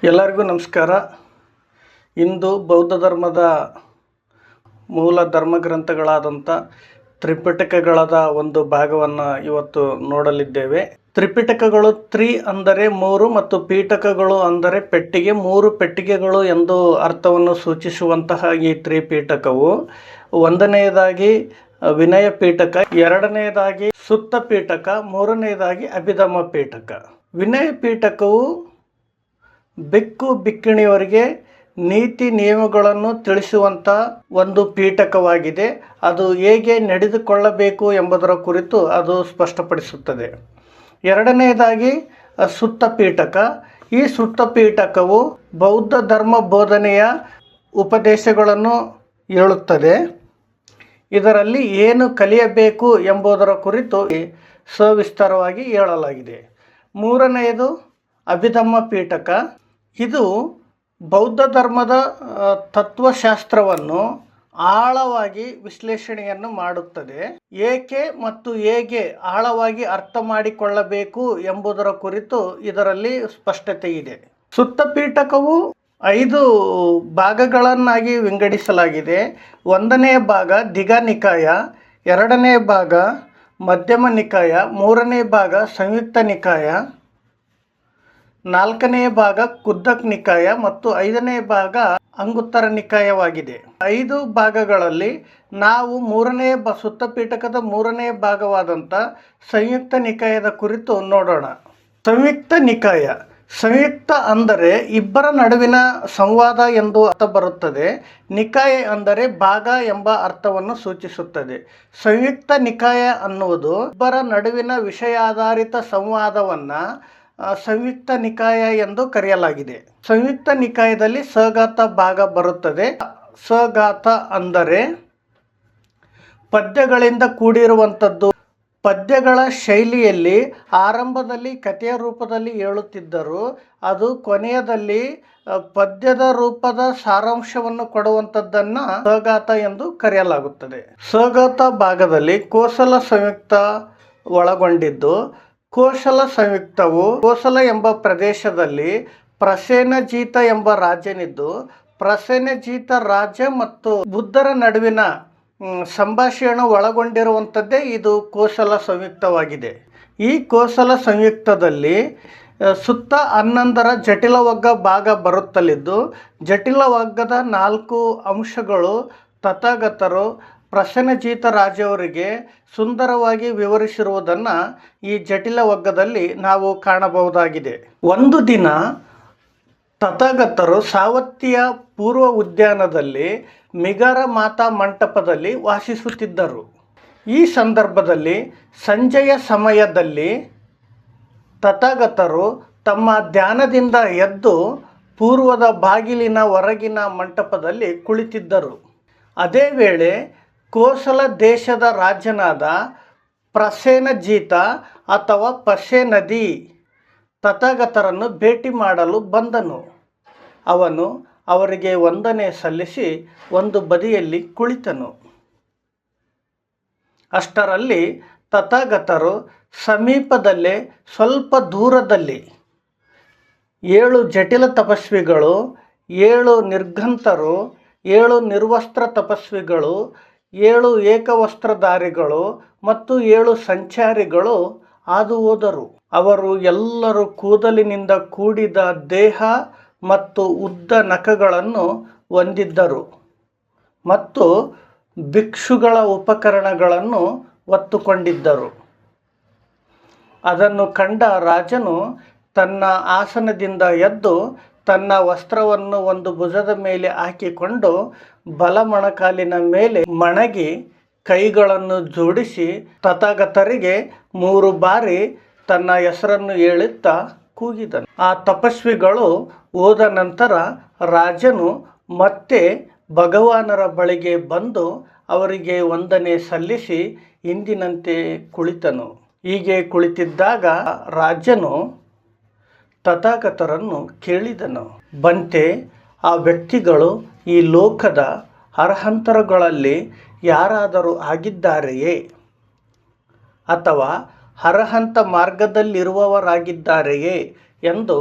ಎಲ್ಲರಿಗೂ ನಮಸ್ಕಾರ. ಇಂದು ಬೌದ್ಧ ಧರ್ಮದ ಮೂಲ ಧರ್ಮಗ್ರಂಥಗಳಾದಂಥ ತ್ರಿಪಿಟಕಗಳದ ಒಂದು ಭಾಗವನ್ನು ಇವತ್ತು ನೋಡಲಿದ್ದೇವೆ. ತ್ರಿಪಿಟಕಗಳು ಅಂದರೆ 3 ಮತ್ತು ಪೀಠಕಗಳು ಅಂದರೆ ಪೆಟ್ಟಿಗೆ, 3 ಪೆಟ್ಟಿಗೆಗಳು ಎಂದು ಅರ್ಥವನ್ನು ಸೂಚಿಸುವಂತಹ ಈ ತ್ರಿಪೀಠಕವು ಒಂದನೆಯದಾಗಿ ವಿನಯ ಪೀಠಕ, ಎರಡನೆಯದಾಗಿ ಸುತ್ತ ಪೀಠಕ, ಮೂರನೆಯದಾಗಿ ಅಭಿಧಮ್ಮ ಪೀಠಕ. ವಿನಯ ಪೀಠಕವು ಬೆಕ್ಕು ಬಿಕ್ಕಿಣಿಯವರಿಗೆ ನೀತಿ ನಿಯಮಗಳನ್ನು ತಿಳಿಸುವಂಥ ಒಂದು ಪೀಠಕವಾಗಿದೆ. ಅದು ಹೇಗೆ ನಡೆದುಕೊಳ್ಳಬೇಕು ಎಂಬುದರ ಕುರಿತು ಅದು ಸ್ಪಷ್ಟಪಡಿಸುತ್ತದೆ. ಎರಡನೆಯದಾಗಿ ಸುತ್ತ ಪೀಠಕ. ಈ ಸುತ್ತ ಪೀಠಕವು ಬೌದ್ಧ ಧರ್ಮ ಬೋಧನೆಯ ಉಪದೇಶಗಳನ್ನು ಹೇಳುತ್ತದೆ. ಇದರಲ್ಲಿ ಏನು ಕಲಿಯಬೇಕು ಎಂಬುದರ ಕುರಿತು ಸವಿಸ್ತಾರವಾಗಿ ಹೇಳಲಾಗಿದೆ. ಮೂರನೆಯದು ಅಭಿಧಮ್ಮ ಪೀಠಕ. ಇದು ಬೌದ್ಧ ಧರ್ಮದ ತತ್ವಶಾಸ್ತ್ರವನ್ನು ಆಳವಾಗಿ ವಿಶ್ಲೇಷಣೆಯನ್ನು ಮಾಡುತ್ತದೆ. ಏಕೆ ಮತ್ತು ಹೇಗೆ ಆಳವಾಗಿ ಅರ್ಥ ಮಾಡಿಕೊಳ್ಳಬೇಕು ಎಂಬುದರ ಕುರಿತು ಇದರಲ್ಲಿ ಸ್ಪಷ್ಟತೆ ಇದೆ. ಸುತ್ತ ಪೀಠಕವು 5 ಭಾಗಗಳನ್ನಾಗಿ ವಿಂಗಡಿಸಲಾಗಿದೆ. 1ನೇ ಭಾಗ ದಿಘಾ ನಿಕಾಯ, 2ನೇ ಭಾಗ ಮಧ್ಯಮ ನಿಕಾಯ, 3ನೇ ಭಾಗ ಸಂಯುಕ್ತ ನಿಕಾಯ, 4ನೇ ಭಾಗ ಕುದ್ದಕ್ ನಿಕಾಯ ಮತ್ತು 5ನೇ ಭಾಗ ಅಂಗುತ್ತರ ನಿಕಾಯವಾಗಿದೆ. 5 ಭಾಗಗಳಲ್ಲಿ ನಾವು ಸುತ್ತ ಪೀಠಕದ 3ನೇ ಭಾಗವಾದಂಥ ಸಂಯುಕ್ತ ನಿಕಾಯದ ಕುರಿತು ನೋಡೋಣ. ಸಂಯುಕ್ತ ನಿಕಾಯ. ಸಂಯುಕ್ತ ಅಂದರೆ ಇಬ್ಬರ ನಡುವಿನ ಸಂವಾದ ಎಂದು ಅರ್ಥ ಬರುತ್ತದೆ. ನಿಕಾಯ ಅಂದರೆ ಭಾಗ ಎಂಬ ಅರ್ಥವನ್ನು ಸೂಚಿಸುತ್ತದೆ. ಸಂಯುಕ್ತ ನಿಕಾಯ ಅನ್ನುವುದು ಇಬ್ಬರ ನಡುವಿನ ವಿಷಯಾಧಾರಿತ ಸಂವಾದವನ್ನು ಸಂಯುಕ್ತ ನಿಕಾಯ ಎಂದು ಕರೆಯಲಾಗಿದೆ. ಸಂಯುಕ್ತ ನಿಕಾಯದಲ್ಲಿ ಸಗಾತ ಭಾಗ ಬರುತ್ತದೆ. ಸಗಾತ ಅಂದರೆ ಪದ್ಯಗಳಿಂದ ಕೂಡಿರುವಂಥದ್ದು. ಪದ್ಯಗಳ ಶೈಲಿಯಲ್ಲಿ ಆರಂಭದಲ್ಲಿ ಕಥೆಯ ರೂಪದಲ್ಲಿ ಹೇಳುತ್ತಿದ್ದರು, ಅದು ಕೊನೆಯದಲ್ಲಿ ಪದ್ಯದ ರೂಪದ ಸಾರಾಂಶವನ್ನು ಕೊಡುವಂಥದ್ದನ್ನು ಸಗಾತ ಎಂದು ಕರೆಯಲಾಗುತ್ತದೆ. ಸಗಾತ ಭಾಗದಲ್ಲಿ ಕೋಸಲ ಸಂಯುಕ್ತ ಒಳಗೊಂಡಿದ್ದು, ಕೋಸಲ ಸಂಯುಕ್ತವು ಕೋಸಲ ಎಂಬ ಪ್ರದೇಶದಲ್ಲಿ ಪ್ರಸೇನಜೀತ ಎಂಬ ರಾಜ್ಯನಿದ್ದು, ಪ್ರಸೇನಜೀತ ರಾಜ್ಯ ಮತ್ತು ಬುದ್ಧರ ನಡುವಿನ ಸಂಭಾಷಣೆ ಒಳಗೊಂಡಿರುವಂಥದ್ದೇ ಇದು ಕೋಸಲ ಸಂಯುಕ್ತವಾಗಿದೆ. ಈ ಕೋಸಲ ಸಂಯುಕ್ತದಲ್ಲಿ ಸುತ್ತ 11ರ ಜಟಿಲವಗ್ಗ ಭಾಗ ಬರುತ್ತಲಿದ್ದು, ಜಟಿಲವಗ್ಗದ 4 ಅಂಶಗಳು ತಥಾಗತರು ಪ್ರಸೇನಜೀತ ರಾಜ್ಯವರಿಗೆ ಸುಂದರವಾಗಿ ವಿವರಿಸಿರುವುದನ್ನು ಈ ಜಟಿಲವಗ್ಗದಲ್ಲಿ ನಾವು ಕಾಣಬಹುದಾಗಿದೆ. ಒಂದು ದಿನ ತಥಾಗತರು ಸಾವತ್ತಿಯ ಪೂರ್ವ ಉದ್ಯಾನದಲ್ಲಿ ಮಿಗಾರ ಮಾತಾ ಮಂಟಪದಲ್ಲಿ ವಾಸಿಸುತ್ತಿದ್ದರು. ಈ ಸಂದರ್ಭದಲ್ಲಿ ಸಂಜೆಯ ಸಮಯದಲ್ಲಿ ತಥಾಗತರು ತಮ್ಮ ಧ್ಯಾನದಿಂದ ಎದ್ದು ಪೂರ್ವದ ಬಾಗಿಲಿನ ಹೊರಗಿನ ಮಂಟಪದಲ್ಲಿ ಕುಳಿತಿದ್ದರು. ಅದೇ ವೇಳೆ ಕೋಸಲ ದೇಶದ ರಾಜನಾದ ಪ್ರಸೇನಜೀತ ಅಥವಾ ಪಸೇನದಿ ತಥಾಗತರನ್ನು ಭೇಟಿ ಮಾಡಲು ಬಂದನು. ಅವನು ಅವರಿಗೆ ವಂದನೆ ಸಲ್ಲಿಸಿ ಒಂದು ಬದಿಯಲ್ಲಿ ಕುಳಿತನು. ಅಷ್ಟರಲ್ಲಿ ತಥಾಗತರು ಸಮೀಪದಲ್ಲೇ ಸ್ವಲ್ಪ ದೂರದಲ್ಲಿ 7 ಜಟಿಲ ತಪಸ್ವಿಗಳು, 7 ನಿರ್ಘಂತರು, 7 ನಿರ್ವಸ್ತ್ರ ತಪಸ್ವಿಗಳು, 7 ಏಕವಸ್ತ್ರಧಾರಿಗಳು ಮತ್ತು 7 ಸಂಚಾರಿಗಳು ಹಾದು ಹೋದರು. ಅವರು ಎಲ್ಲರೂ ಕೂದಲಿನಿಂದ ಕೂಡಿದ ದೇಹ ಮತ್ತು ಉದ್ದ ನಖಗಳನ್ನು ಹೊಂದಿದ್ದರು ಮತ್ತು ಭಿಕ್ಷುಗಳ ಉಪಕರಣಗಳನ್ನು ಹೊತ್ತುಕೊಂಡಿದ್ದರು. ಅದನ್ನು ಕಂಡ ರಾಜನು ತನ್ನ ಆಸನದಿಂದ ಎದ್ದು ತನ್ನ ವಸ್ತ್ರವನ್ನು ಒಂದು ಭುಜದ ಮೇಲೆ ಹಾಕಿಕೊಂಡು ಬಲ ಮೊಣಕಾಲಿನ ಮೇಲೆ ಮಣಗಿ ಕೈಗಳನ್ನು ಜೋಡಿಸಿ ತಥಾಗತರಿಗೆ 3 ಬಾರಿ ತನ್ನ ಹೆಸರನ್ನು ಹೇಳುತ್ತಾ ಕೂಗಿದನು. ಆ ತಪಸ್ವಿಗಳು ಹೋದ ನಂತರ ರಾಜನು ಮತ್ತೆ ಭಗವಾನರ ಬಳಿಗೆ ಬಂದು ಅವರಿಗೆ ವಂದನೆ ಸಲ್ಲಿಸಿ ಹಿಂದಿನಂತೆ ಕುಳಿತನು. ಹೀಗೆ ಕುಳಿತಿದ್ದಾಗ ರಾಜನು ತಥಾಗತರನ್ನು ಕೇಳಿದನು, ಬಂತೆ, ಆ ವ್ಯಕ್ತಿಗಳು ಈ ಲೋಕದ ಅರ್ಹಂತರಗಳಲ್ಲಿ ಯಾರಾದರೂ ಆಗಿದ್ದಾರೆಯೇ ಅಥವಾ ಅರ್ಹಂತ ಮಾರ್ಗದಲ್ಲಿರುವವರಾಗಿದ್ದಾರೆಯೇ ಎಂದು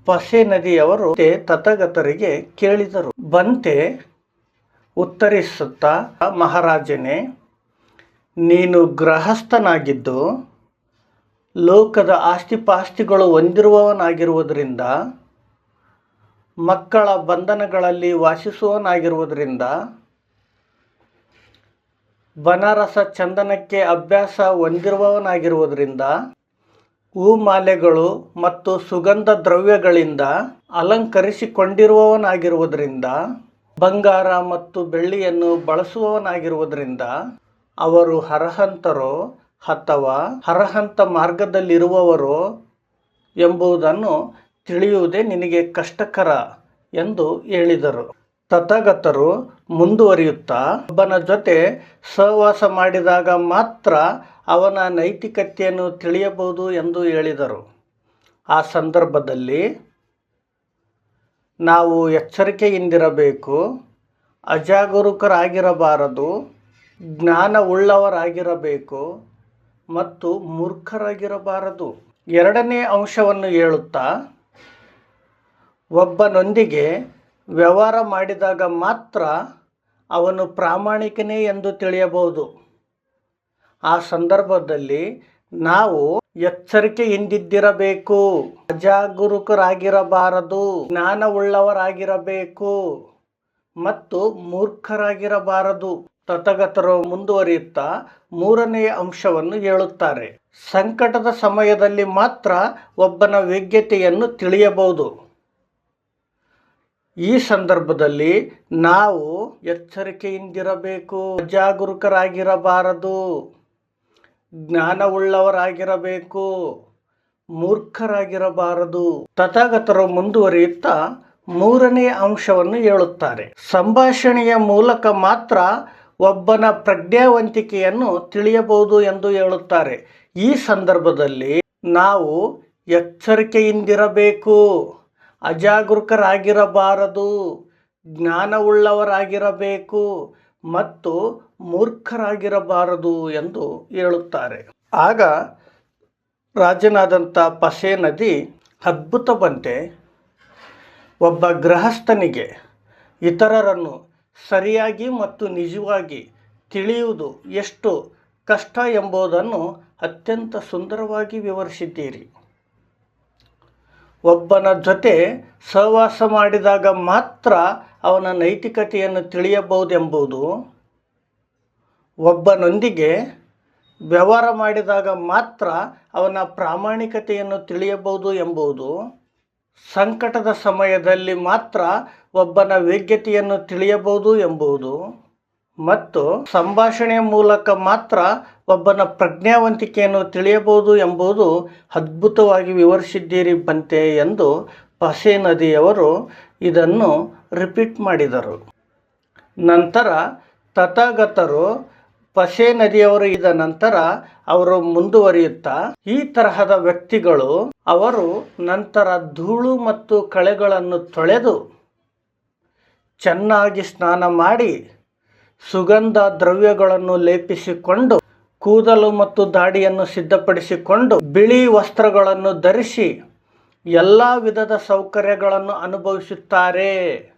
ಪಸೆ ನದಿಯವರು ತಥಾಗತರಿಗೆ ಕೇಳಿದರು. ಬಂತೆ ಉತ್ತರಿಸುತ್ತಾ, ಮಹಾರಾಜನೇ, ನೀನು ಗೃಹಸ್ಥನಾಗಿದ್ದು ಲೋಕದ ಆಸ್ತಿಪಾಸ್ತಿಗಳು ಹೊಂದಿರುವವನಾಗಿರುವುದರಿಂದ, ಮಕ್ಕಳ ಬಂಧನಗಳಲ್ಲಿ ವಾಸಿಸುವವನಾಗಿರುವುದರಿಂದ, ಬನಾರಸ ಚಂದನಕ್ಕೆ ಅಭ್ಯಾಸ ಹೊಂದಿರುವವನಾಗಿರುವುದರಿಂದ, ಹೂಮಾಲೆಗಳು ಮತ್ತು ಸುಗಂಧ ದ್ರವ್ಯಗಳಿಂದ ಅಲಂಕರಿಸಿಕೊಂಡಿರುವವನಾಗಿರುವುದರಿಂದ, ಬಂಗಾರ ಮತ್ತು ಬೆಳ್ಳಿಯನ್ನು ಬಳಸುವವನಾಗಿರುವುದರಿಂದ ಅವರು ಅರ್ಹಂತರೋ ಅಥವಾ ಅರ್ಹಂತ ಮಾರ್ಗದಲ್ಲಿರುವವರೋ ಎಂಬುದನ್ನು ತಿಳಿಯುವುದೇ ನಿನಗೆ ಕಷ್ಟಕರ ಎಂದು ಹೇಳಿದರು. ತಥಾಗತರು ಮುಂದುವರಿಯುತ್ತಾ, ಒಬ್ಬನ ಜೊತೆ ಸಹವಾಸ ಮಾಡಿದಾಗ ಮಾತ್ರ ಅವನ ನೈತಿಕತೆಯನ್ನು ತಿಳಿಯಬಹುದು ಎಂದು ಹೇಳಿದರು. ಆ ಸಂದರ್ಭದಲ್ಲಿ ನಾವು ಎಚ್ಚರಿಕೆಯಿಂದಿರಬೇಕು, ಅಜಾಗರೂಕರಾಗಿರಬಾರದು, ಜ್ಞಾನವುಳ್ಳವರಾಗಿರಬೇಕು ಮತ್ತು ಮೂರ್ಖರಾಗಿರಬಾರದು. ಎರಡನೇ ಅಂಶವನ್ನು ಹೇಳುತ್ತಾ, ಒಬ್ಬನೊಂದಿಗೆ ವ್ಯವಹಾರ ಮಾಡಿದಾಗ ಮಾತ್ರ ಅವನು ಪ್ರಾಮಾಣಿಕನೇ ಎಂದು ತಿಳಿಯಬಹುದು. ಆ ಸಂದರ್ಭದಲ್ಲಿ ನಾವು ಎಚ್ಚರಿಕೆಯಿಂದಿರಬೇಕು, ಅಜಾಗರೂಕರಾಗಿರಬಾರದು, ಜ್ಞಾನವುಳ್ಳವರಾಗಿರಬೇಕು ಮತ್ತು ಮೂರ್ಖರಾಗಿರಬಾರದು. ತಥಾಗತರು ಮುಂದುವರಿಯುತ್ತಾ ಮೂರನೆಯ ಅಂಶವನ್ನು ಹೇಳುತ್ತಾರೆ. ಸಂಕಟದ ಸಮಯದಲ್ಲಿ ಮಾತ್ರ ಒಬ್ಬನ ಯೋಗ್ಯತೆಯನ್ನು ತಿಳಿಯಬಹುದು. ಈ ಸಂದರ್ಭದಲ್ಲಿ ನಾವು ಎಚ್ಚರಿಕೆಯಿಂದಿರಬೇಕು, ಅಜಾಗರೂಕರಾಗಿರಬಾರದು, ಜ್ಞಾನವುಳ್ಳವರಾಗಿರಬೇಕು, ಮೂರ್ಖರಾಗಿರಬಾರದು. ತಥಾಗತರು ಮುಂದುವರಿಯುತ್ತಾ ಮೂರನೆಯ ಅಂಶವನ್ನು ಹೇಳುತ್ತಾರೆ. ಸಂಭಾಷಣೆಯ ಮೂಲಕ ಮಾತ್ರ ಒಬ್ಬನ ಪ್ರಜ್ಞಾವಂತಿಕೆಯನ್ನು ತಿಳಿಯಬಹುದು ಎಂದು ಹೇಳುತ್ತಾರೆ. ಈ ಸಂದರ್ಭದಲ್ಲಿ ನಾವು ಎಚ್ಚರಿಕೆಯಿಂದಿರಬೇಕು, ಅಜಾಗರೂಕರಾಗಿರಬಾರದು, ಜ್ಞಾನವುಳ್ಳವರಾಗಿರಬೇಕು ಮತ್ತು ಮೂರ್ಖರಾಗಿರಬಾರದು ಎಂದು ಹೇಳುತ್ತಾರೆ. ಆಗ ರಾಜನಾದಂಥ ಪಸೆ ನದಿ ಅದ್ಭುತವಂತೆ ಒಬ್ಬ ಗೃಹಸ್ಥನಿಗೆ ಇತರರನ್ನು ಸರಿಯಾಗಿ ಮತ್ತು ನಿಜವಾಗಿ ತಿಳಿಯುವುದು ಎಷ್ಟು ಕಷ್ಟ ಎಂಬುದನ್ನು ಅತ್ಯಂತ ಸುಂದರವಾಗಿ ವಿವರಿಸಿದ್ದೀರಿ. ಒಬ್ಬನ ಜೊತೆ ಸಹವಾಸ ಮಾಡಿದಾಗ ಮಾತ್ರ ಅವನ ನೈತಿಕತೆಯನ್ನು ತಿಳಿಯಬಹುದೆಂಬುದು, ಒಬ್ಬನೊಂದಿಗೆ ವ್ಯವಹಾರ ಮಾಡಿದಾಗ ಮಾತ್ರ ಅವನ ಪ್ರಾಮಾಣಿಕತೆಯನ್ನು ತಿಳಿಯಬಹುದು ಎಂಬುದು, ಸಂಕಟದ ಸಮಯದಲ್ಲಿ ಮಾತ್ರ ಒಬ್ಬನ ಯೋಗ್ಯತೆಯನ್ನು ತಿಳಿಯಬಹುದು ಎಂಬುದು ಮತ್ತು ಸಂಭಾಷಣೆಯ ಮೂಲಕ ಮಾತ್ರ ಒಬ್ಬನ ಪ್ರಜ್ಞಾವಂತಿಕೆಯನ್ನು ತಿಳಿಯಬಹುದು ಎಂಬುದು ಅದ್ಭುತವಾಗಿ ವಿವರಿಸಿದ್ದೀರಿ ಬಂತೆ ಎಂದು ಪಸೆ ನದಿಯವರು ಇದನ್ನು ರಿಪೀಟ್ ಮಾಡಿದರು. ನಂತರ ತಥಾಗತರು ಪಸೆ ನದಿಯವರು ಇದ ನಂತರ ಅವರು ಮುಂದುವರಿಯುತ್ತಾ, ಈ ತರಹದ ವ್ಯಕ್ತಿಗಳು ಅವರು ನಂತರ ಧೂಳು ಮತ್ತು ಕಳೆಗಳನ್ನು ತೊಳೆದು ಚೆನ್ನಾಗಿ ಸ್ನಾನ ಮಾಡಿ ಸುಗಂಧ ದ್ರವ್ಯಗಳನ್ನು ಲೇಪಿಸಿಕೊಂಡು ಕೂದಲು ಮತ್ತು ದಾಡಿಯನ್ನು ಸಿದ್ಧಪಡಿಸಿಕೊಂಡು ಬಿಳಿ ವಸ್ತ್ರಗಳನ್ನು ಧರಿಸಿ ಎಲ್ಲ ವಿಧದ ಸೌಕರ್ಯಗಳನ್ನು ಅನುಭವಿಸುತ್ತಾರೆ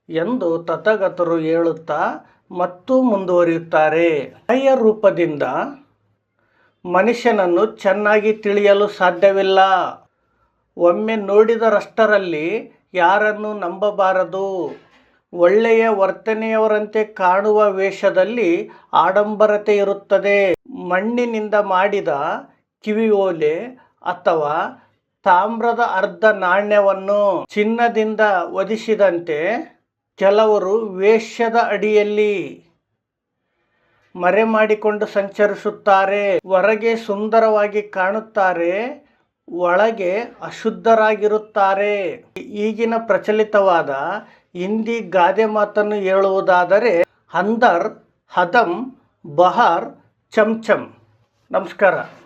ಎಂದು ತಥಾಗತರು ಹೇಳುತ್ತಾ ಮತ್ತು ಮುಂದುವರಿಯುತ್ತಾರೆ. ಬಾಹ್ಯ ರೂಪದಿಂದ ಮನುಷ್ಯನನ್ನು ಚೆನ್ನಾಗಿ ತಿಳಿಯಲು ಸಾಧ್ಯವಿಲ್ಲ. ಒಮ್ಮೆ ನೋಡಿದರಷ್ಟರಲ್ಲಿ ಯಾರನ್ನು ನಂಬಬಾರದು. ಒಳ್ಳೆಯ ವರ್ತನೆಯವರಂತೆ ಕಾಣುವ ವೇಷದಲ್ಲಿ ಆಡಂಬರತೆ ಇರುತ್ತದೆ. ಮಣ್ಣಿನಿಂದ ಮಾಡಿದ ಕಿವಿಯೋಲೆ ಅಥವಾ ತಾಮ್ರದ ಅರ್ಧ ನಾಣ್ಯವನ್ನು ಚಿನ್ನದಿಂದ ಹೊದಿಸಿದಂತೆ ಕೆಲವರು ವೇಶ್ಯದ ಅಡಿಯಲ್ಲಿ ಮರೆ ಮಾಡಿಕೊಂಡು ಸಂಚರಿಸುತ್ತಾರೆ. ಹೊರಗೆ ಸುಂದರವಾಗಿ ಕಾಣುತ್ತಾರೆ, ಒಳಗೆ ಅಶುದ್ಧರಾಗಿರುತ್ತಾರೆ. ಈಗಿನ ಪ್ರಚಲಿತವಾದ ಹಿಂದಿ ಗಾದೆ ಮಾತನ್ನು ಹೇಳುವುದಾದರೆ, ಅಂದರ್ ಹದಮ್ ಬಹಾರ್ ಚಮಚಮ್. ನಮಸ್ಕಾರ.